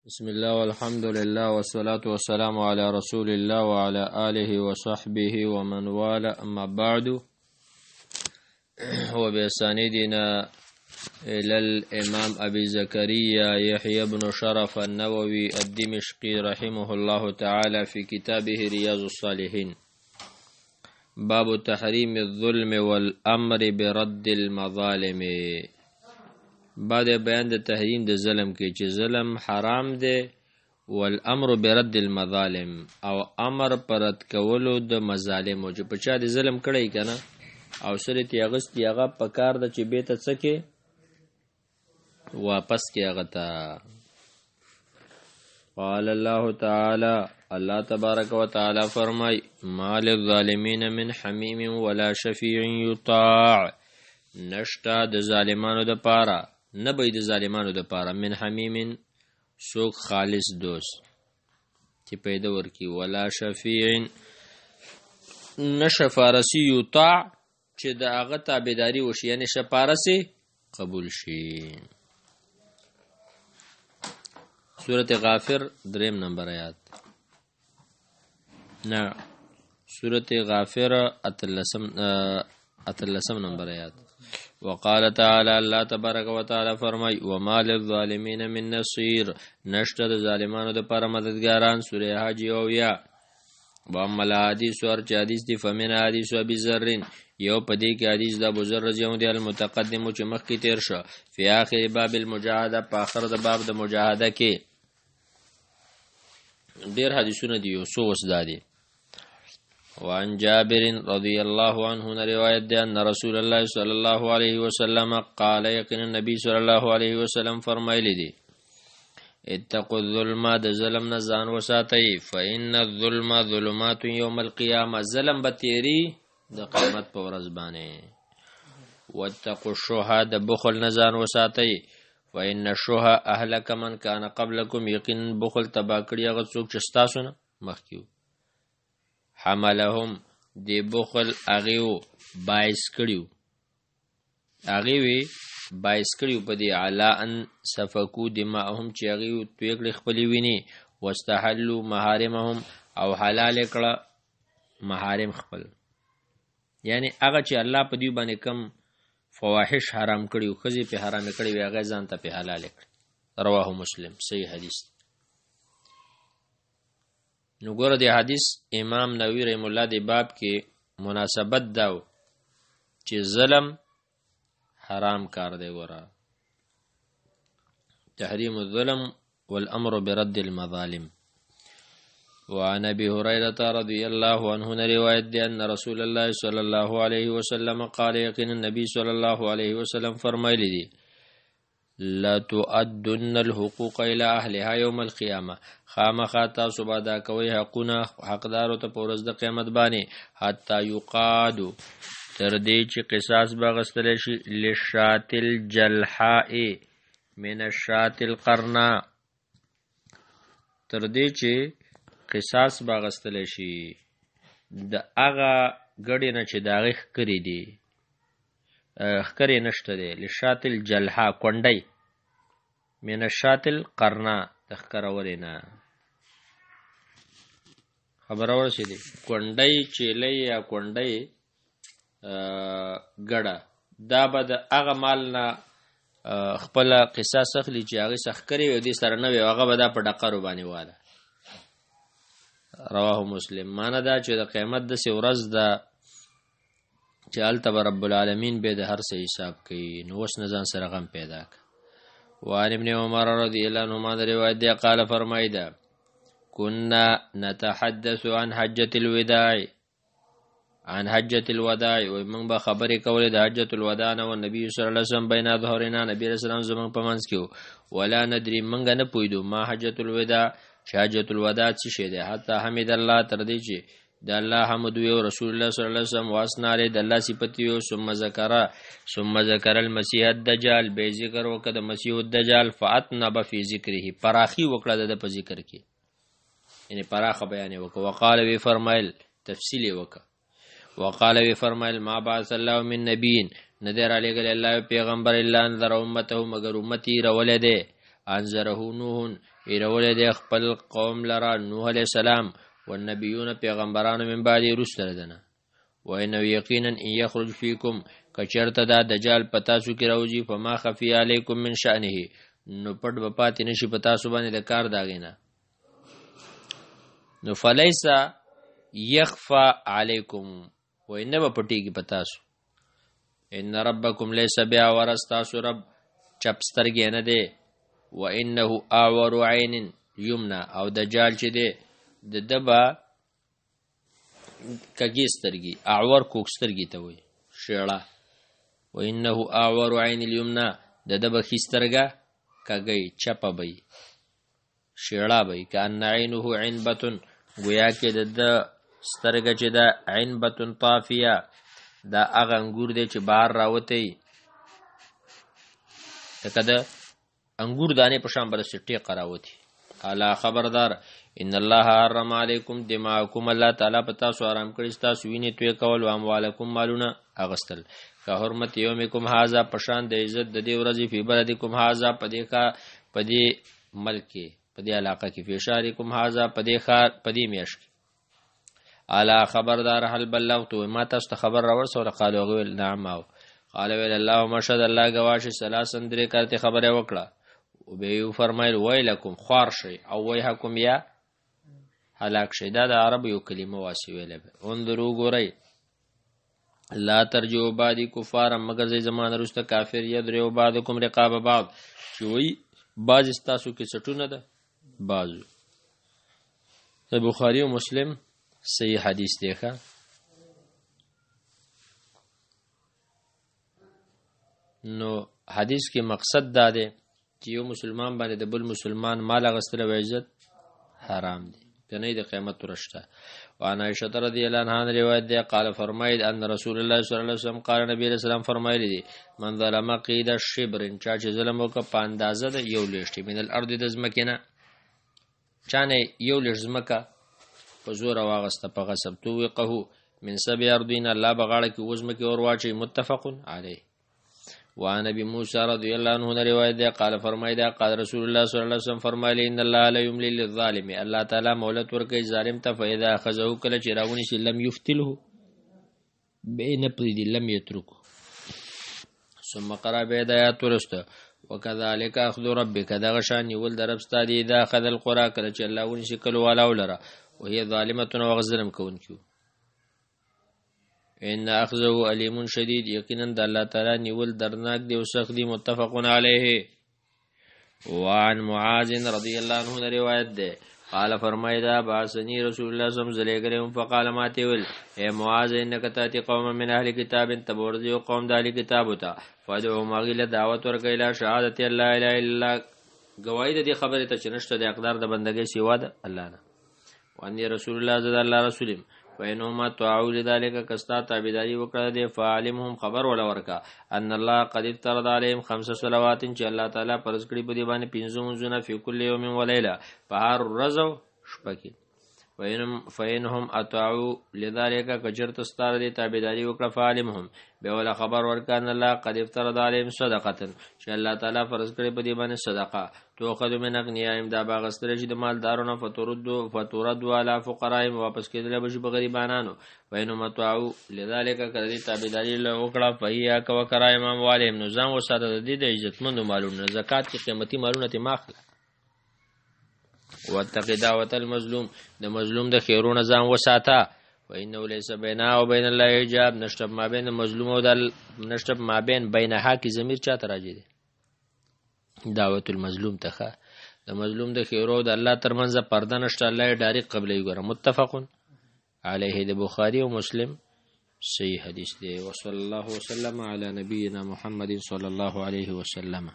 بسم الله والحمد لله والصلاة والسلام على رسول الله وعلى آله وصحبه ومن والاه أما بعد وبسندنا إلى الإمام أبي زكريا يحيى بن شرف النووي الدمشقي رحمه الله تعالى في كتابه رياض الصالحين باب تحريم الظلم والأمر برد المظالم. بعد بیان د تحریم د ظلم کې چې ظلم حرام دی والامر برد المظالم او امر پرد کولو د مظالم چې په چا د ظلم کړی کنه او سره تی اغست یغه په کار د چې بیت څکه واپس کې هغه تا قال الله تعالی الله تبارک وتعالى فرمای ما للظالمین من حمیم ولا شفیع یطاع نشتا د ظالمانو د پاره نه به د ظالمانو د پاره من حمیم سوک خالص دوست چې پیدا ورکی ولا شفیع نشفارسی یطاع چې د هغه تابعداري وشي یعنی شفارسی قبول شي. سورة غافر دریم نمبر آیات نه سورة غافر اتلسم نمبر آیات وقال تعالى الله تبارک وتعالى فرمای وما للظالمین من نصير نشته د ظالمانو د پر مددګاران. سوره حج او یا واما الحديث ورچ حدیث دی فمن حدیث ابي ذر یو پدې کې حدیث د ابو ذر رضی الله عنه المتقدم چې مخکې تیر شو فی اخر باب المجاهده په اخر د باب د مجاهده کې ډیر حدیثونه دي یو څو وسدادي. وعن جابر رضي الله عنه رواية أن رسول الله صلى الله عليه وسلم قال يقين النبي صلى الله عليه وسلم فرمایلی دی اتقوا الظلم د ظلم نزان وساتئ فإن الظلم ظلمات يوم القيامة ظلم بتیری د قیامت په ورځ باندې. واتقوا الشح د بخل نزان وساتئ فإن الشح أهلك من كان قبلكم یقین بخل تبا کړي هغه څوک چې تاسو نه مخکیو. حملهم دی بخل اغیو باعث کړیو اغیوی باعث کړیو په دی علا ان سفکو دماءهم چې اغیو تویکړي خپلی ویني واستحلوا محارمهم او حلال کړه محارم خپل یعنی هغه چې الله په دی باندې کم فواحش حرام کړیو خزي په حرام کړی وی هغه ځان ته په حلال کړ. رواه مسلم صحیح حدیث. نو ګوره دی حدیث امام نووي رحم الله دی باب کې مناسبت داو چې ظلم حرام کار دی. ګوره تحریم الظلم والامر برد المظالم. وعن ابي هريره رضي الله عنه روایت دی ان رسول الله صلى الله عليه وسلم قال یقین النبي صلى الله عليه وسلم فرمایلی دی لا تؤدن الحقوق الى اهلها يوم القيامه خامخا تاسو به دا کوي حقونه حقدارو ته پورز د قیامت باندې حتا یقادو تر دې چې قصاص به غستل شي لشاتل جلحاء من الشات القرنا تر دې چې قصاص به غستل شي د هغه ګډې نه چې دا غخ کړی دي خکری نشته دی لشاتل جلحا کونډی من الشاتل قرنا تخکرولینا خبر ورسی دی کونډی چیلی یا کونډی ګډه دا به د هغه مال نه خپل قصاص اخلي چې هغه سخکری او دې سره نه وي هغه به دا په ډقرو باندې واله. رواه مسلم. معنا دا چې د قیامت د سی ورځ دا چې التب رب العالمین به د هر څه حساب کوي نو وس نه ځان سره غم پیدا ک. وعن ابن عمر رضی الله عنهما روایت دی قال فرمایدا كنا نتحدث عن حجة الوداع ومن به خبرې کولې د حجة الوداع او نبی صلی الله علیه وسلم بین ظهرنا نبی رسول الله زمون په منځ کې ولا ندري منګ نه پویدو ما حجة الوداع چې حجة الوداع څه شی ده حتی حمد الله تر دې چې د الله حمد وی رسول الله صلی الله علیه وسلم واسنا لري د الله صفات وی ثم ذکر المسیح الدجال به ذکر وکړه مسیح الدجال فاتنب فی ذکره پراخي وکړه د په ذکر کې یعنی پراخه بیان وکړه. وقال وی فرمایل تفصیلی وکړه وقال وی فرمایل ما بعث الله من نبی نذر علیه الله پیغمبر الا انذر امته مگر امتی رولده انذره نوح ایرولې د خپل قوم لرا نوح علیہ السلام والنبیون پیغمبرانو من بعد رسل دنه وانه یقینا ان یخرج فیکم کچرته دا دجال پتا سو کی راوځي فما خفی علیکم من شأنه نو پټ بپات نشي پتا سو باندې د کار داغینا نو فلیس یخفى علیکم وانه پټی کی پتا سو ان ربکم لیس بیاور استاسو رب چپسترګې نه دی وانه اعور عین یمنا او دجال چې دی د دبا کږي سترګي اعور کوک سترګي ته وي شیړه وانه اعور عین اليمنى د دبا خسترګه کږي چپه بي شیړه بي کان عینه عنبه گویا کې د سترګه چې دا عنبه طافیه دا هغه انګور دی چې بهر راوته کده انګور دانه په شان بل سټي قراوتی الا خبردار ان الله حرم علیکم دماءکم الله تعالی پتا سو آرام کړی تاسو ویني توې کول او اموالکم مالونه اغستل که حرمت یومکم هاذا پشان د عزت د دې ورځې په بلدکم هاذا پدې ملک پدې علاقه کې فشارکم هاذا پدې خار پدې میش الا خبردار هل بلغت ما تاسو ته خبر راور سره قالو غویل نعم او قال ویل اللهم شهد الله گواش ثلاثن درې کرته خبره وکړه او به فرمایل ویلکم خوار شي او ویحکم یا هلاک شي دا د عرب یو کلمه واسي ویل به اندرو ګورئ لا ترجو بعدی کفار مگر زي زمانه رسته کافر یدرو بعضکم رقاب بعض چوي بعض استاسو کې سټونه ده بعض بخاری او مسلم صحیح حدیث دیکھا نو حدیث کې مقصد دا دی چې یو مسلمان باندې د بل مسلمان مال غستل او عزت حرام دي کنه د قیامت ورشته وانا عائشہ رضی الله عنها روایت ده قال فرماید ان رسول الله صلی الله علیه وسلم قال نبی رسول الله فرمایلی دي من ظلم قید الشبر چا چې ظلم وکړ په اندازه د یو لښتې من الارض د زمکینه چانه یو لښ زمکه په زور واغسته په غصب توقه من سبع ارضین الله بغاړه کې وزمکه اور واچي متفق علیه وعن ابي موسى رضي الله عنه روایت ده قال فرمایدا قال رسول الله صلی الله علیه وسلم فرمایلی ان الله لا يملي للظالم الله تعالی مولت ورکي ظالم ته فاذا اخذه کله چې راونی شي لم يفتله بين پرید لم يتركه ثم قرأ بيدايات ورسته وكذلك اخذ ربك دغه شان ول درب ستادي اذا اخذ القرى کله چې الله ونی شي کله والا ولره وهي ظالمه وغزلم كونکو ان اخذه علیم شدید یقینا د الله تعالی نیول درناک دی او سخت دی متفق علیه وعن معاذ رضی الله عنه روایت ده قال فرمایدا باسنی رسول الله صلی الله علیه وسلم فقال ما تول اے معاذ انک تاتی قوم من اهل کتاب تبورذ قوم د اهل کتاب وتا فدعو ماغله دعوت ورکیلا شهادت الله الا الا گواہی د خبره ته چنشته د اقدار د بندګۍ سیوا د الله نه وان رسول الله صلی الله علیه وسلم فینهما تعاو لذلك کستا تابعداري وکړه دي فعلمهم خبر ولا ورکا ان الله قد افترض عليهم 5 صلوات چې الله تعالی فرض کړی په دې باندې 5 منځونه په کل یوم و لیله په هر ورځ او شپه کې فینهم اطاعوا لذلك کجرت استار دي تابعداري وکړه فعلمهم به ولا خبر ورکا ان الله قد افترض عليهم صدقه چې الله تعالی فرض کړی په دې باندې صدقه توخذ من اغنیاهم دا باغستر چې د مالدارونو فتورد علی فقراهم واپس کېدل به په غریبانو وینهم اطاعوا لذلك کړي تابعداري وکړه فیا کو کرای امام والیم نو ځان وساته د دې د عزتمنو مالونو زکات کې قیمتي مالونه ته ماخله واتقي دعوة المظلوم د مظلوم د خیرونه ځان وساته وانه ليس بينه وبين الله حجاب نشتب ما بين المظلوم او د نشتب ما بين بينها کی ضمیر چاته راځي دی دعوت المظلوم ته د مظلوم د خیرو د الله ترمنځ پرده نشته الله ډایرک قبلې ګره متفق علیه د بخاری او مسلم صحیح حدیث دی وصلی الله وسلم علی نبینا محمد صلی الله علیه وسلم